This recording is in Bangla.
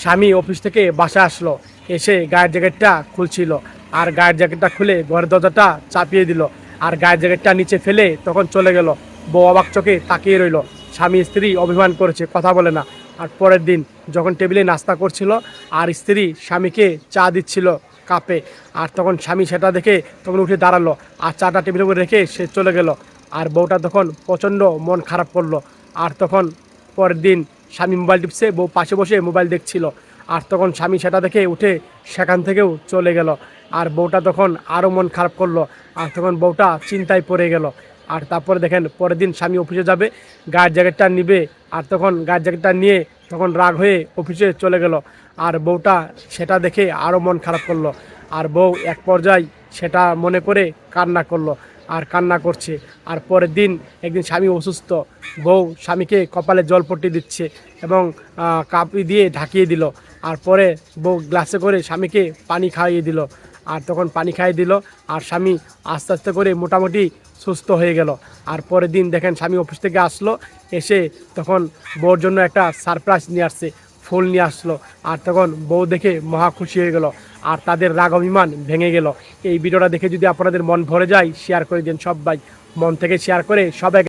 স্বামী অফিস থেকে বাসায় আসলো, এসে গায়ের জ্যাকেটটা খুলছিল, আর গায়ের জ্যাকেটটা খুলে ঘরের দরজাটা চাপিয়ে দিল, আর গায়ের জ্যাকেটটা নিচে ফেলে তখন চলে গেল। বউ অবাক চোখে তাকিয়ে রইল। স্বামী স্ত্রী অভিমান করেছে, কথা বলে না। আর পরের দিন যখন টেবিলে নাস্তা করছিল, আর স্ত্রী স্বামীকে চা দিচ্ছিল কাপে, আর তখন স্বামী সেটা দেখে তখন উঠে দাঁড়ালো, আর চাটা টেবিলের উপরে রেখে সে চলে গেল। আর বউটা তখন প্রচণ্ড মন খারাপ করলো। আর তখন পরের দিন স্বামী মোবাইল টিপছে, বউ পাশে বসে মোবাইল দেখছিল। আর তখন স্বামী সেটা দেখে উঠে সেখান থেকেও চলে গেল। আর বউটা তখন আরও মন খারাপ করলো। আর তখন বউটা চিন্তায় পড়ে গেল। আর তারপরে দেখেন পরের দিন স্বামী অফিসে যাবে, গায়ের জ্যাকেটটা নিবে, আর তখন গায়ের জ্যাকেটটা নিয়ে তখন রাগ হয়ে অফিসে চলে গেল। আর বউটা সেটা দেখে আরও মন খারাপ করলো। আর বউ এক পর্যায়ে সেটা মনে করে কান্না করলো, আর কান্না করছে। আর পরের দিন একদিন স্বামী অসুস্থ, বউ স্বামীকে কপালে জলপট্টি দিচ্ছে এবং কাপড় দিয়ে ঢাকিয়ে দিল। আর পরে বউ গ্লাসে করে স্বামীকে পানি খাইয়ে দিল। আর তখন পানি খাইয়ে দিল, আর স্বামী আস্তে আস্তে করে মোটামুটি সুস্থ হয়ে গেল। আর পরের দিন দেখেন স্বামী অফিস থেকে আসলো, এসে তখন বউর জন্য একটা সারপ্রাইজ নিয়ে আসছে, ফুল নিয়ে আসলো। আর তখন বউ দেখে মহা খুশি হয়ে গেল, আর তাদের রাগ অভিমান ভেঙে গেল। এই ভিডিওটা দেখে যদি আপনাদের মন ভরে যায়, শেয়ার করে দিন সবাই, মন থেকে শেয়ার করে সবাই।